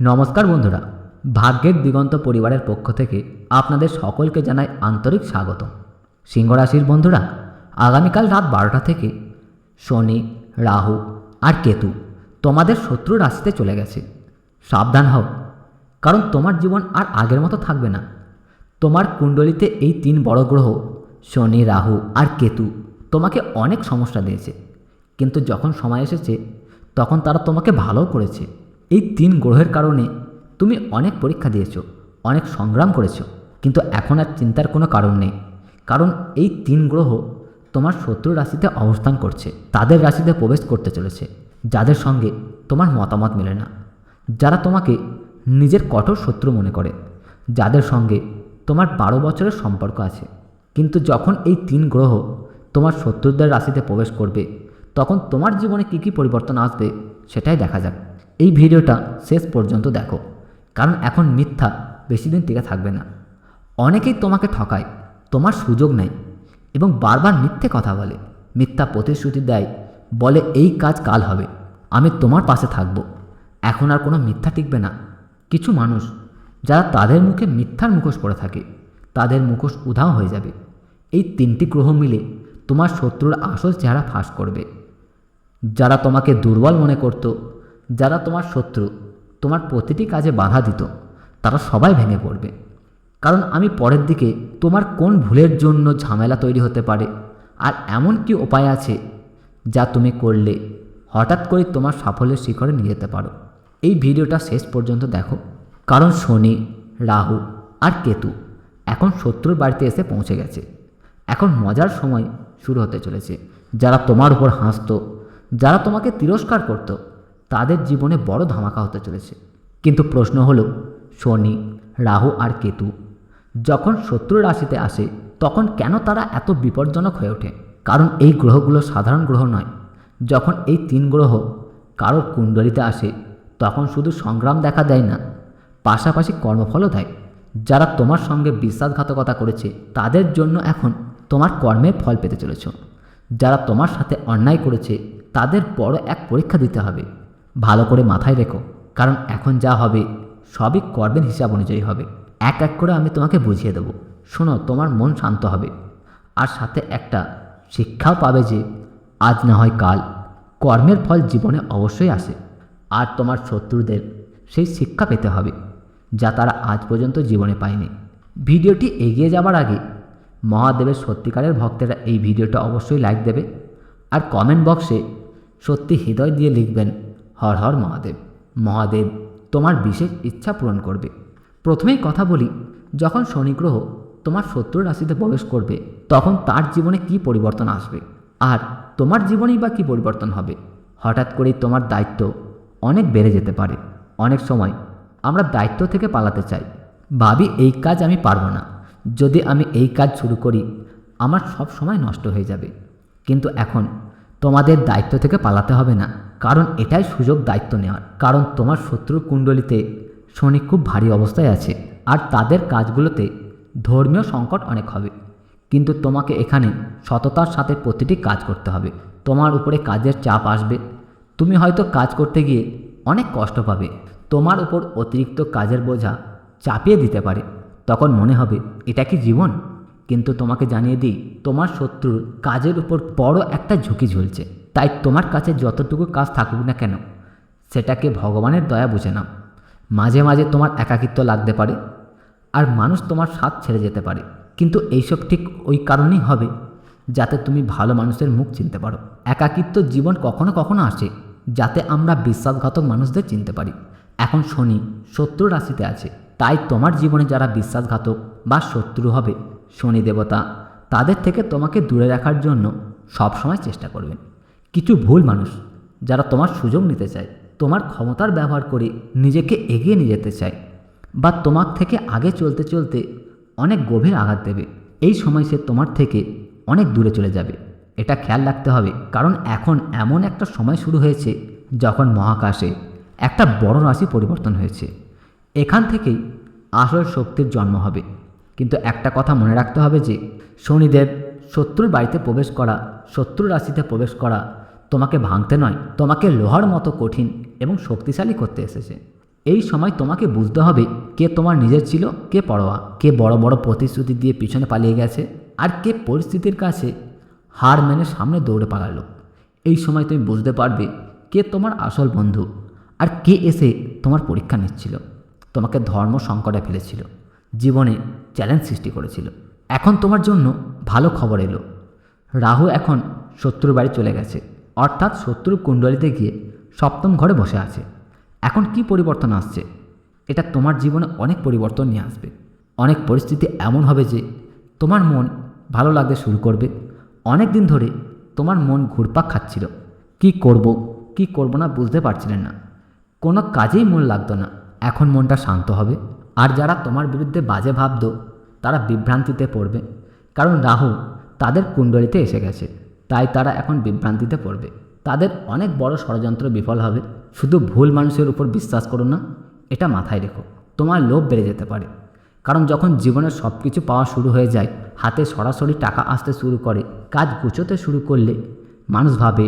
নমস্কার বন্ধুরা, ভাগ্যের দিগন্ত পরিবারের পক্ষ থেকে আপনাদের সকলকে জানাই আন্তরিক স্বাগত। সিংহ রাশির বন্ধুরা, আগামীকাল রাত 12টা থেকে শনি, রাহু আর কেতু তোমাদের শত্রু রাশিতে চলে গেছে। সাবধান হও, কারণ তোমার জীবন আর আগের মতো থাকবে না। তোমার কুণ্ডলিতে এই 3 বড় গ্রহ শনি, রাহু আর কেতু তোমাকে অনেক সমস্যা দিয়েছে, কিন্তু যখন সময় এসেছে তখন তারা তোমাকে ভালো করেছে। এই 3 গ্রহের কারণে তুমি অনেক পরীক্ষা দিয়েছো, অনেক সংগ্রাম করেছো, কিন্তু এখন আর চিন্তার কোনো কারণ নেই। কারণ এই 3 গ্রহ তোমার শত্রু রাশিতে অবস্থান করছে, তাদের রাশিতে প্রবেশ করতে চলেছে, যাদের সঙ্গে তোমার মতামত মেলে না, যারা তোমাকে নিজের কঠোর শত্রু মনে করে, যাদের সঙ্গে তোমার 12 বছরের সম্পর্ক আছে। কিন্তু যখন এই 3 গ্রহ তোমার শত্রুদের রাশিতে প্রবেশ করবে, তখন তোমার জীবনে কী কী পরিবর্তন আসবে সেটাই দেখা যাক। এই ভিডিওটা শেষ পর্যন্ত দেখো, কারণ এখন মিথ্যা বেশি দিন টিকে থাকবে না। অনেকেই তোমাকে ঠকায়, তোমার সুযোগ নেয় এবং বারবার মিথ্যে কথা বলে, মিথ্যা প্রতিশ্রুতি দেয়, বলে এই কাজ কাল হবে, আমি তোমার পাশে থাকব। এখন আর কোনো মিথ্যা টিকবে না। কিছু মানুষ যারা তাদের মুখে মিথ্যার মুখোশ পরে থাকে, তাদের মুখোশ উধাও হয়ে যাবে। এই 3টি গ্রহ মিলে তোমার শত্রুর আসল চেহারা ফাঁস করবে। যারা তোমাকে দুর্বল মনে করত, যারা তোমার শত্রু, তোমার প্রতিটি কাজে বাধা দিত, তারা সবাই ভেঙে পড়বে। কারণ আমি পরের দিকে তোমার কোন ভুলের জন্য ঝামেলা তৈরি হতে পারে আর এমন কি উপায় আছে যা তুমি করলে হঠাৎ করে তোমার সাফল্যের শিখরে নিয়ে যেতে পারো। এই ভিডিওটা শেষ পর্যন্ত দেখো, কারণ শনি, রাহু আর কেতু এখন শত্রুর বাড়িতে এসে পৌঁছে গেছে। এখন মজার সময় শুরু হতে চলেছে। যারা তোমার উপর হাসত, যারা তোমাকে তিরস্কার করত, তাদের জীবনে বড় ধামাকা হতে চলেছে। কিন্তু প্রশ্ন হলো, শনি, রাহু আর কেতু যখন শত্রু রাশিতে আসে তখন কেন তারা এত বিপজ্জনক হয়ে ওঠে? কারণ এই গ্রহগুলো সাধারণ গ্রহ নয়। যখন এই 3 গ্রহ কারোর কুণ্ডলিতে আসে তখন শুধু সংগ্রাম দেখা দেয় না, পাশাপাশি কর্মফলও দেয়। যারা তোমার সঙ্গে বিশ্বাসঘাতকতা করেছে তাদের জন্য এখন তোমার কর্মের ফল পেতে চলেছ। যারা তোমার সাথে অন্যায় করেছে তাদের বড় এক পরীক্ষা দিতে হবে। ভালো করে মাথায় রেখো, কারণ এখন যা হবে সবই কর্মের হিসাব অনুযায়ী হবে। এক এক করে আমি তোমাকে বুঝিয়ে দেব। শোনো, তোমার মন শান্ত হবে, আর সাথে একটা শিক্ষাও পাবে যে আজ না হয় কাল কর্মের ফল জীবনে অবশ্যই আসে। আর তোমার শত্রুদের সেই শিক্ষা পেতে হবে যা তারা আজ পর্যন্ত জীবনে পায়নি। ভিডিওটি এগিয়ে যাবার আগে মহাদেবের সত্যিকারের ভক্তেরা এই ভিডিওটা অবশ্যই লাইক দেবে আর কমেন্ট বক্সে সত্যি হৃদয় দিয়ে লিখবেন হর হর মহাদেব। মহাদেব তোমার বিশেষ ইচ্ছা পূরণ করবে। প্রথমেই কথা বলি, যখন শনি গ্রহ তোমার শত্রুর রাশিতে প্রবেশ করবে তখন তার জীবনে কি পরিবর্তন আসবে, আর তোমার জীবনেই বা কী পরিবর্তন হবে। হঠাৎ করেই তোমার দায়িত্ব অনেক বেড়ে যেতে পারে। অনেক সময় আমরা দায়িত্ব থেকে পালাতে চাই, ভাবি এই কাজ আমি পারবো না, যদি আমি এই কাজ শুরু করি আমার সব সময় নষ্ট হয়ে যাবে। কিন্তু এখন তোমাদের দায়িত্ব থেকে পালাতে হবে না, কারণ এটাই সুযোগ দায়িত্ব নেওয়ার। কারণ তোমার শত্রুর কুণ্ডলিতে শনি খুব ভারী অবস্থায় আছে, আর তাদের কাজগুলোতে ধর্মীয় সংকট অনেক হবে। কিন্তু তোমাকে এখানে সততার সাথে প্রতিটি কাজ করতে হবে। তোমার উপরে কাজের চাপ আসবে, তুমি হয়তো কাজ করতে গিয়ে অনেক কষ্ট পাবে, তোমার উপর অতিরিক্ত কাজের বোঝা চাপিয়ে দিতে পারে। তখন মনে হবে এটা কি জীবন? কিন্তু তোমাকে জানিয়ে দিই, তোমার শত্রুর কাজের উপর বড় একটা ঝুঁকি ঝুলছে। তাই তোমার কাছে যতটুকু কাজ থাকুক না কেন, সেটাকে ভগবানের দয়া বুঝে নাও। মাঝে মাঝে তোমার একাকিত্ব লাগতে পারে, আর মানুষ তোমার সাথ ছেড়ে যেতে পারে, কিন্তু এইসব ঠিক ওই কারণেই হবে যাতে তুমি ভালো মানুষের মুখ চিনতে পারো। একাকিত্ব জীবন কখনো কখনো আসে যাতে আমরা বিশ্বাসঘাতক মানুষদের চিনতে পারি। এখন শনি শত্রু রাশিতে আছে, তাই তোমার জীবনে যারা বিশ্বাসঘাতক বা শত্রু হবে, শনি দেবতা তাদের থেকে তোমাকে দূরে রাখার জন্য সবসময় চেষ্টা করবেন। কিছু ভুল মানুষ যারা তোমার সুযোগ নিতে চায়, তোমার ক্ষমতার ব্যবহার করে নিজেকে এগিয়ে নিয়ে যেতে চায়, বা তোমার থেকে আগে চলতে চলতে অনেক গভীর আঘাত দেবে, এই সময় সে তোমার থেকে অনেক দূরে চলে যাবে। এটা খেয়াল রাখতে হবে, কারণ এখন এমন একটা সময় শুরু হয়েছে যখন মহাকাশে একটা বড় রাশি পরিবর্তন হয়েছে। এখান থেকেই আসল শক্তির জন্ম হবে। কিন্তু একটা কথা মনে রাখতে হবে যে শনিদেব শত্রুর বাড়িতে প্রবেশ করা, শত্রু রাশিতে প্রবেশ করা তোমাকে ভাঙতে নয়, তোমাকে লোহার মতো কঠিন এবং শক্তিশালী করতে এসেছে। এই সময় তোমাকে বুঝতে হবে কে তোমার নিজের ছিল, কে পরোয়া, কে বড় বড় প্রতিশ্রুতি দিয়ে পিছনে পালিয়ে গেছে, আর কে পরিস্থিতির কাছে হার মেনে সামনে দৌড়ে পালালো। এই সময় তুমি বুঝতে পারবে কে তোমার আসল বন্ধু আর কে এসে তোমার পরীক্ষা নিচ্ছিল, তোমাকে ধর্ম সংকটে ফেলেছিল, জীবনে চ্যালেঞ্জ সৃষ্টি করেছিল। এখন তোমার জন্য ভালো খবর এলো, রাহু এখন শত্রুর বাড়ি চলে গেছে, অর্থাৎ শত্রুর কুণ্ডলিতে গিয়ে সপ্তম ঘরে বসে আছে। এখন কি পরিবর্তন আসছে? এটা তোমার জীবনে অনেক পরিবর্তন নিয়ে আসবে। অনেক পরিস্থিতি এমন হবে যে তোমার মন ভালো লাগতে শুরু করবে। অনেক দিন ধরে তোমার মন ঘুরপাক খাচ্ছিল, কি করব না বুঝতে পারছিলেন না, কোনো কাজেই মন লাগতো না। এখন মনটা শান্ত হবে। আর যারা তোমার বিরুদ্ধে বাজে ভাবত তারা বিভ্রান্তিতে পড়বে, কারণ রাহু তাদের কুণ্ডলিতে এসে গেছে, তাই তারা এখন বিভ্রান্তিতে পড়বে। তাদের অনেক বড় ষড়যন্ত্র বিফল হবে। শুধু ভুল মানুষের উপর বিশ্বাস করো না, এটা মাথায় রেখো। তোমার লোভ বেড়ে যেতে পারে, কারণ যখন জীবনের সব কিছু পাওয়া শুরু হয়ে যায়, হাতে সরাসরি টাকা আসতে শুরু করে, কাজ গুছোতে শুরু করলে মানুষ ভাবে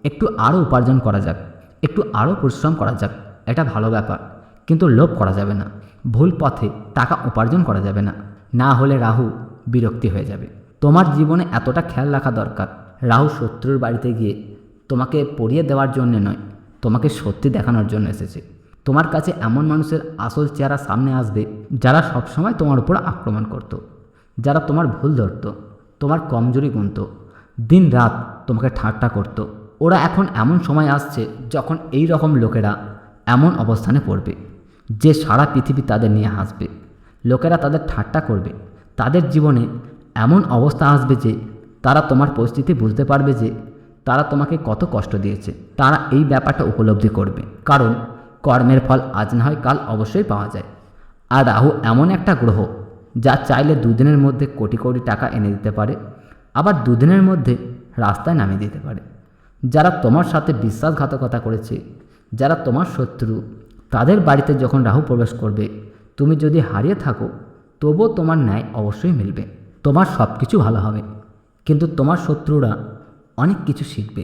একটু আরও উপার্জন করা যাক, একটু আরও পরিশ্রম করা যাক, এটা ভালো ব্যাপার। কিন্তু লোভ করা যাবে না, ভুল পথে টাকা উপার্জন করা যাবে না, না হলে রাহু বিরক্তি হয়ে যাবে। তোমার জীবনে এতটা খেয়াল রাখা দরকার, রাহু শত্রুর বাড়িতে গিয়ে তোমাকে পড়িয়ে দেওয়ার জন্য নয়, তোমাকে সত্যি দেখানোর জন্য এসেছে। তোমার কাছে এমন মানুষের আসল চেহারা সামনে আসবে যারা সবসময় তোমার উপর আক্রমণ করত, যারা তোমার ভুল ধরত, তোমার কমজোরি গুনত, দিন রাত তোমাকে ঠাট্টা করত। ওরা এখন এমন সময় আসছে যখন এই রকম লোকেরা এমন অবস্থানে পড়বে যে সারা পৃথিবী তাদের নিয়ে হাসবে। লোকেরা তাদের ঠাট্টা করবে। তাদের জীবনে এমন অবস্থা আসবে যে তারা তোমার পরিস্থিতি বুঝতে পারবে যে তারা তোমাকে কত কষ্ট দিয়েছে। তারা এই ব্যাপারটা উপলব্ধি করবে, কারণ কর্মের ফল আজ না হয় কাল অবশ্যই পাওয়া যায়। আর রাহু এমন একটা গ্রহ যা চাইলে দুদিনের মধ্যে কোটি কোটি টাকা এনে দিতে পারে, আবার দুদিনের মধ্যে রাস্তায় নামিয়ে দিতে পারে। যারা তোমার সাথে বিশ্বাসঘাতকতা করেছে, যারা তোমার শত্রু, তাদের বাড়িতে যখন রাহু প্রবেশ করবে, তুমি যদি হারিয়ে থাকো তবুও তোমার ন্যায় অবশ্যই মিলবে। তোমার সব কিছু ভালো হবে, কিন্তু তোমার শত্রুরা অনেক কিছু শিখবে।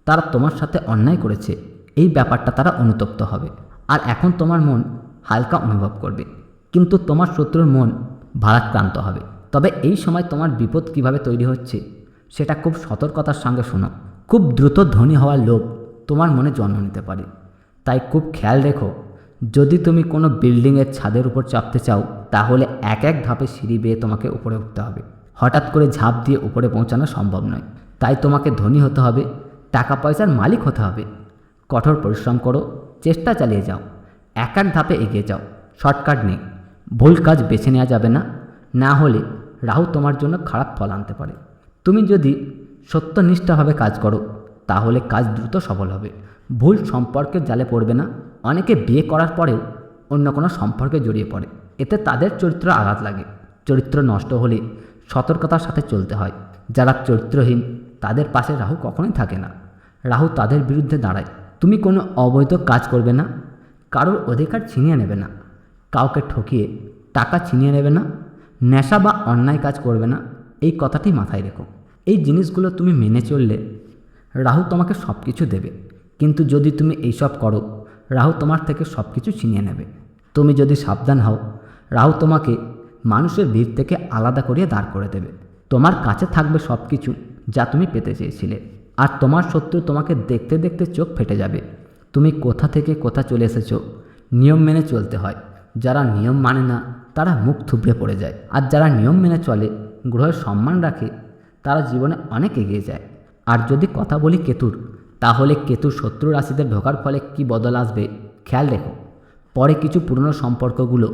তারা তোমার সাথে অন্যায় করেছে, এই ব্যাপারটা তারা অনুতপ্ত হবে। আর এখন তোমার মন হালকা অনুভব করবে, কিন্তু তোমার শত্রুর মন ভারাক্রান্ত হবে। তবে এই সময় তোমার বিপদ কিভাবে তৈরি হচ্ছে সেটা খুব সতর্কতার সঙ্গে শোনো। খুব দ্রুত ধনী হওয়ার লোভ তোমার মনে জন্ম নিতে পারে, তাই খুব খেয়াল রেখো। যদি তুমি কোনো বিল্ডিংয়ের ছাদের উপর চাপতে চাও, তাহলে এক এক ধাপে সিঁড়ি বেয়ে তোমাকে উপরে উঠতে হবে। হঠাৎ করে ঝাঁপ দিয়ে উপরে পৌঁছানো সম্ভব নয়। তাই তোমাকে ধনী হতে হবে, টাকা পয়সার মালিক হতে হবে। কঠোর পরিশ্রম করো, চেষ্টা চালিয়ে যাও, এক এক ধাপে এগিয়ে যাও। শর্টকাট নেই, ভুল কাজ বেছে নেওয়া যাবে না, না হলে রাহু তোমার জন্য খারাপ ফল আনতে পারে। তুমি যদি সত্যনিষ্ঠভাবে কাজ করো তাহলে কাজ দ্রুত সফল হবে। ভুল সম্পর্কের জালে পড়বে না। অনেকে বিয়ে করার পরেও অন্য কোনো সম্পর্কে জড়িয়ে পড়ে, এতে তাদের চরিত্র আঘাত লাগে। চরিত্র নষ্ট হলে সতর্কতার সাথে চলতে হয়। যারা চরিত্রহীন তাদের পাশে রাহু কখনোই থাকে না, রাহু তাদের বিরুদ্ধে দাঁড়ায়। তুমি কোনো অবৈধ কাজ করবে না, কারোর অধিকার ছিনিয়ে নেবে না, কাউকে ঠকিয়ে টাকা ছিনিয়ে নেবে না, নেশা বা অন্যায় কাজ করবে না। এই কথাটি মাথায় রেখো। এই জিনিসগুলো তুমি মেনে চললে রাহু তোমাকে সব কিছু দেবে, কিন্তু যদি তুমি এইসব করো রাহু তোমার থেকে সব কিছু ছিনিয়ে নেবে। তুমি যদি সাবধান হও, রাহু তোমাকে মানুষের ভিড় থেকে আলাদা করিয়ে দাঁড় করে দেবে। তোমার কাছে থাকবে সব কিছু যা তুমি পেতে চেয়েছিলে, আর তোমার শত্রু তোমাকে দেখতে দেখতে চোখ ফেটে যাবে। তুমি কোথা থেকে কোথা চলে এসেছো। নিয়ম মেনে চলতে হয়। যারা নিয়ম মানে না তারা মুখ থুবড়ে পড়ে যায়, আর যারা নিয়ম মেনে চলে, গ্রহের সম্মান রাখে, তারা জীবনে অনেক এগিয়ে যায়। আর যদি কথা বলি কেতুর, তাহলে কেতুর শত্রু রাশিতে ঢোকার ফলে কি বদল আসবে খেয়াল রেখো। পরে কিছু পুরনো সম্পর্কগুলো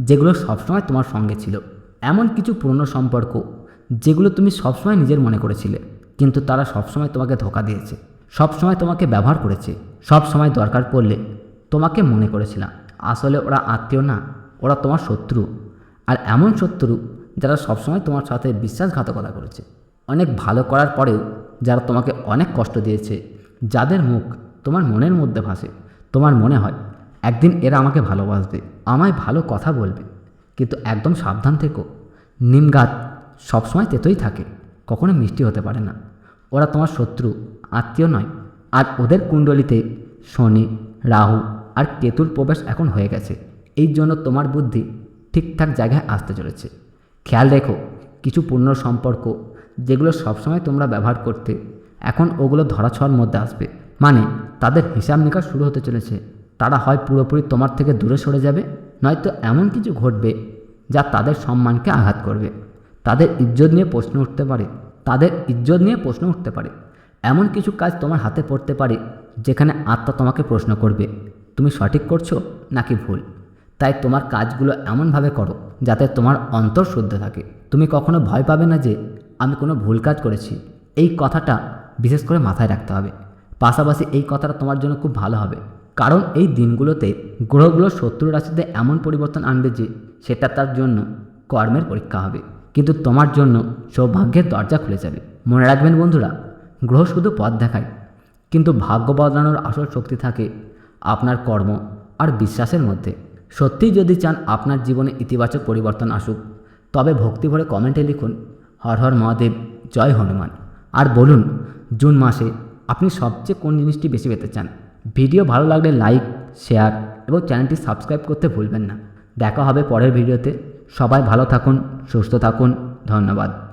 যেগুলো সবসময় তোমার সঙ্গে ছিল, এমন কিছু পুরনো সম্পর্ক যেগুলো তুমি সবসময় নিজের মনে করেছিলে, কিন্তু তারা সবসময় তোমাকে ধোঁকা দিয়েছে, সবসময় তোমাকে ব্যবহার করেছে, সবসময় দরকার পড়লে তোমাকে মনে করেছিলাম। আসলে ওরা আত্মীয় না, ওরা তোমার শত্রু। আর এমন শত্রু যারা সবসময় তোমার সাথে বিশ্বাসঘাতকতা করেছে। অনেক ভালো করার পরেও যারা তোমাকে অনেক কষ্ট দিয়েছে, যাদের মুখ তোমার মনের মধ্যে ভাসে, তোমার মনে হয় একদিন এরা আমাকে ভালোবাসবে, আমায় ভালো কথা বলবে, কিন্তু একদম সাবধান থেকো। নিম গাছ সবসময় তেতোই থাকে, কখনো মিষ্টি হতে পারে না। ওরা তোমার শত্রু, আত্মীয় নয়। আর ওদের কুণ্ডলিতে শনি, রাহু আর কেতুর প্রবেশ এখন হয়ে গেছে, এই জন্য তোমার বুদ্ধি ঠিকঠাক জায়গায় আসতে চলেছে। খেয়াল রেখো, কিছু পূর্ণ সম্পর্ক যেগুলো সবসময় তোমরা ব্যবহার করতে, এখন ওগুলো ধরাছোঁয়ার মধ্যে আসবে। মানে তাদের হিসাব নিকাশ শুরু হতে চলেছে। তারা হয় পুরোপুরি তোমার থেকে দূরে সরে যাবে, নয়তো এমন কিছু ঘটবে যা তাদের সম্মানকে আঘাত করবে। তাদের ইজ্জত নিয়ে প্রশ্ন উঠতে পারে। এমন কিছু কাজ তোমার হাতে পড়তে পারে যেখানে আত্মা তোমাকে প্রশ্ন করবে তুমি সঠিক করছো নাকি ভুল। তাই তোমার কাজগুলো এমনভাবে করো যাতে তোমার অন্তর শুদ্ধ থাকে। তুমি কখনো ভয় পাবে না যে আমি কোনো ভুল কাজ করেছি, এই কথাটা বিশেষ করে মাথায় রাখতে হবে। পাশাপাশি এই কথাটা তোমার জন্য খুব ভালো হবে, কারণ এই দিনগুলোতে গ্রহগুলো শত্রু রাশিতে এমন পরিবর্তন আনবে যে সেটা তার জন্য কর্মের পরীক্ষা হবে, কিন্তু তোমার জন্য সৌভাগ্যের দরজা খুলে যাবে। মনে রাখবেন বন্ধুরা, গ্রহ শুধু পথ দেখায়, কিন্তু ভাগ্য বদলানোর আসল শক্তি থাকে আপনার কর্ম আর বিশ্বাসের মধ্যে। সত্যিই যদি চান আপনার জীবনে ইতিবাচক পরিবর্তন আসুক, তবে ভক্তি ভরে কমেন্টে লিখুন হর হর মহাদেব, জয় হনুমান। আর বলুন জুন মাসে আপনি সবচেয়ে কোন জিনিসটি বেশি পেতে চান। ভিডিও ভালো লাগলে লাইক, শেয়ার এবং চ্যানেলটি সাবস্ক্রাইব করতে ভুলবেন না। দেখা হবে পরের ভিডিওতে। সবাই ভালো থাকুন, সুস্থ থাকুন। ধন্যবাদ।